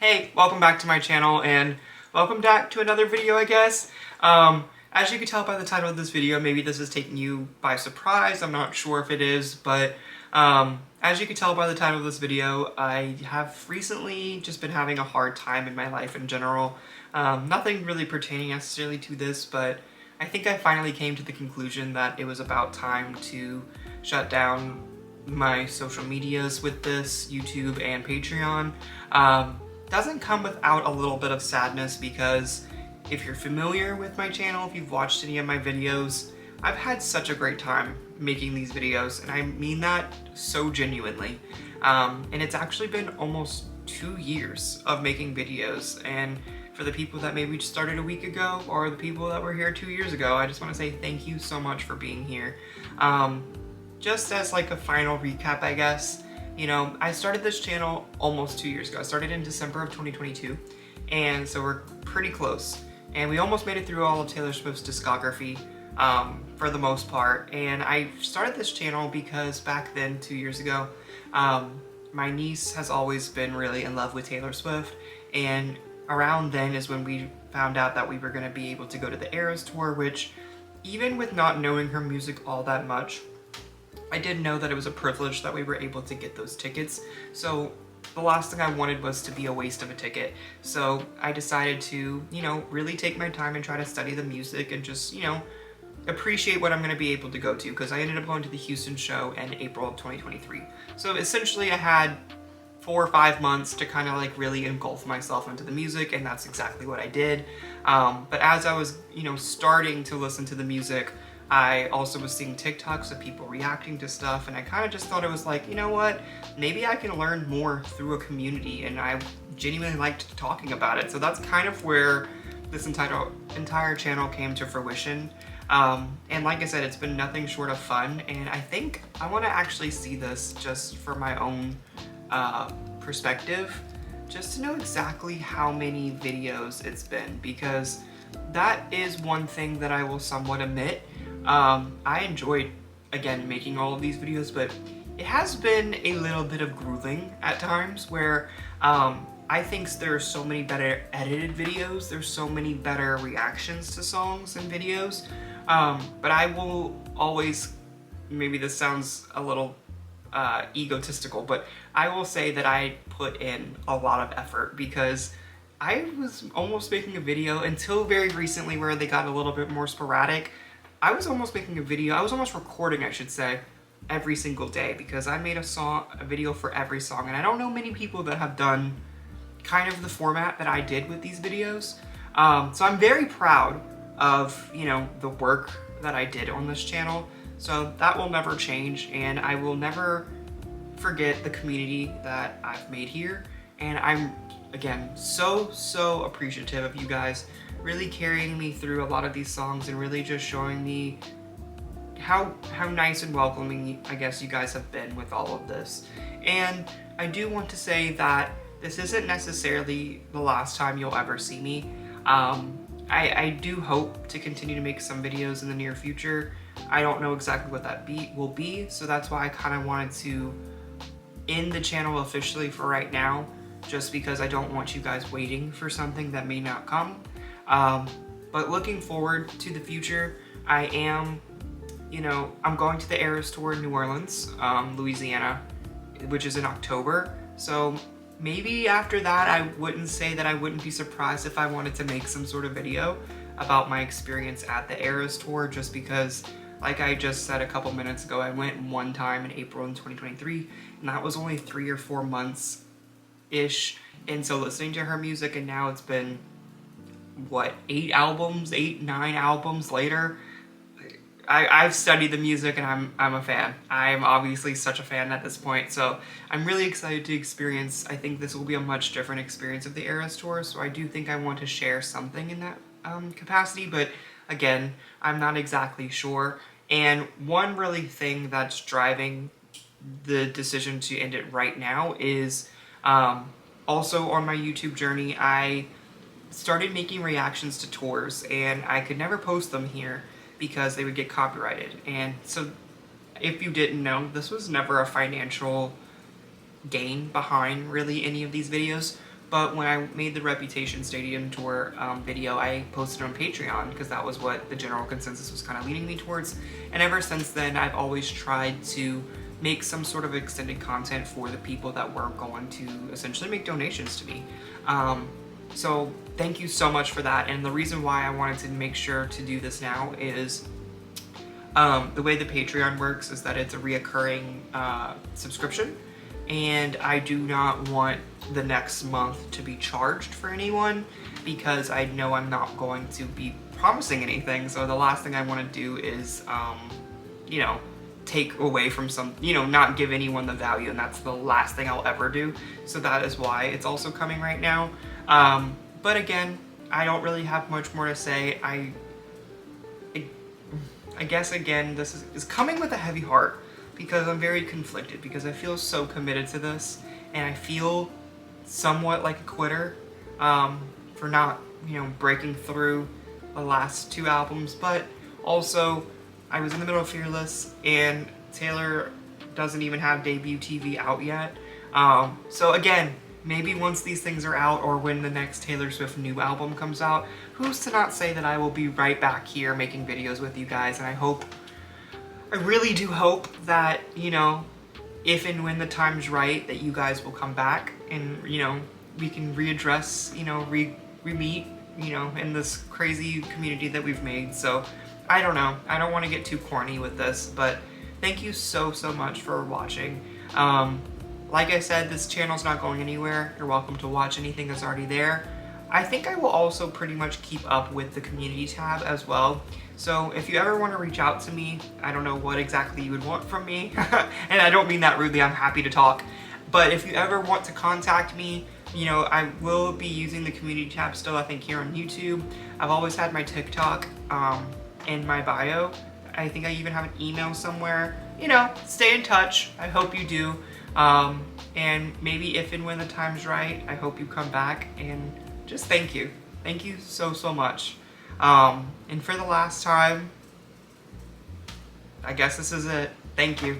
Hey, welcome back to my channel and welcome back to another video, I guess. As you can tell by the title of this video, maybe this is taking you by surprise. I'm not sure if it is, but as you can tell by the title of this video, I have recently just been having a hard time in my life in general. Nothing really pertaining necessarily to this, but I think I finally came to the conclusion that it was about time to shut down my social medias with this, YouTube and Patreon. Doesn't come without a little bit of sadness because if you're familiar with my channel, if you've watched any of my videos, I've had such a great time making these videos, and I mean that so genuinely. And it's actually been almost 2 years of making videos, and for the people that maybe just started a week ago or the people that were here 2 years ago, I just want to say thank you so much for being here. Just as like a final recap, I guess, you know, I started this channel almost 2 years ago. I started in December of 2022, and so we're pretty close. And we almost made it through all of Taylor Swift's discography for the most part. And I started this channel because back then, 2 years ago, my niece has always been really in love with Taylor Swift, and around then is when we found out that we were going to be able to go to the Eras Tour, which even with not knowing her music all that much, I did know that it was a privilege that we were able to get those tickets. So the last thing I wanted was to be a waste of a ticket. So I decided to, you know, really take my time and try to study the music and just, you know, appreciate what I'm going to be able to go to, because I ended up going to the Houston show in April of 2023. So essentially I had 4 or 5 months to kind of like really engulf myself into the music, and that's exactly what I did. But as I was, you know, starting to listen to the music, I also was seeing TikToks of people reacting to stuff, and I kind of just thought it was like, you know what, maybe I can learn more through a community, and I genuinely liked talking about it. So that's kind of where this entire channel came to fruition. And like I said, it's been nothing short of fun, and I think I want to actually see this just for my own perspective, just to know exactly how many videos it's been, because that is one thing that I will somewhat admit. I enjoyed, again, making all of these videos, but it has been a little bit of grueling at times where I think there are so many better edited videos, there's so many better reactions to songs and videos, but I will always, maybe this sounds a little egotistical, but I will say that I put in a lot of effort, because I was almost making a video until very recently where they got a little bit more sporadic. I was almost making a video, I was almost recording, I should say, every single day, because I made a video for every song, and I don't know many people that have done kind of the format that I did with these videos. So I'm very proud of, you know, the work that I did on this channel. So that will never change, and I will never forget the community that I've made here. And I'm, again, so appreciative of you guys really carrying me through a lot of these songs and really just showing me how nice and welcoming, I guess, you guys have been with all of this. And I do want to say that this isn't necessarily the last time you'll ever see me. I do hope to continue to make some videos in the near future. I don't know exactly what that will be, so that's why I kind of wanted to end the channel officially for right now, just because I don't want you guys waiting for something that may not come. But looking forward to the future, I am, you know, I'm going to the Eras Tour in New Orleans, Louisiana, which is in October. So maybe after that, I wouldn't say that I wouldn't be surprised if I wanted to make some sort of video about my experience at the Eras Tour, just because, like I just said a couple minutes ago, I went one time in April in 2023, and that was only 3 or 4 months-ish into listening to her music, and now it's been, what, 8, 9 albums later. I've studied the music, and I'm a fan. I'm obviously such a fan at this point, so I'm really excited to experience. I think this will be a much different experience of the Eras Tour, so I do think I want to share something in that capacity, but again, I'm not exactly sure. And one really thing that's driving the decision to end it right now is also on my YouTube journey, I started making reactions to tours, and I could never post them here because they would get copyrighted. And so if you didn't know, this was never a financial gain behind really any of these videos, but when I made the Reputation Stadium Tour video, I posted on Patreon because that was what the general consensus was kind of leaning me towards. And ever since then, I've always tried to make some sort of extended content for the people that were going to essentially make donations to me. So thank you so much for that. And the reason why I wanted to make sure to do this now is the way the Patreon works is that it's a reoccurring subscription, and I do not want the next month to be charged for anyone because I know I'm not going to be promising anything. So the last thing I want to do is, you know, take away from some, you know, not give anyone the value, and that's the last thing I'll ever do. So that is why it's also coming right now. But again, I don't really have much more to say. I guess again, this is coming with a heavy heart because I'm very conflicted because I feel so committed to this, and I feel somewhat like a quitter for not, you know, breaking through the last 2 albums. But also, I was in the middle of Fearless, and Taylor doesn't even have debut TV out yet. So again, maybe once these things are out, or when the next Taylor Swift new album comes out, who's to not say that I will be right back here making videos with you guys. And I really do hope that, you know, if and when the time's right, that you guys will come back and, you know, we can readdress, you know, re-meet, you know, in this crazy community that we've made. So I don't know. I don't want to get too corny with this, but thank you so much for watching. Like I said, this channel's not going anywhere. You're welcome to watch anything that's already there. I think I will also pretty much keep up with the community tab as well. So if you ever want to reach out to me, I don't know what exactly you would want from me, and I don't mean that rudely, I'm happy to talk. But if you ever want to contact me, you know, I will be using the community tab still, I think, here on YouTube. I've always had my TikTok in my bio. I think I even have an email somewhere. You know, stay in touch. I hope you do. And maybe if and when the time's right, I hope you come back, and just thank you. Thank you so much. And for the last time, I guess this is it. Thank you.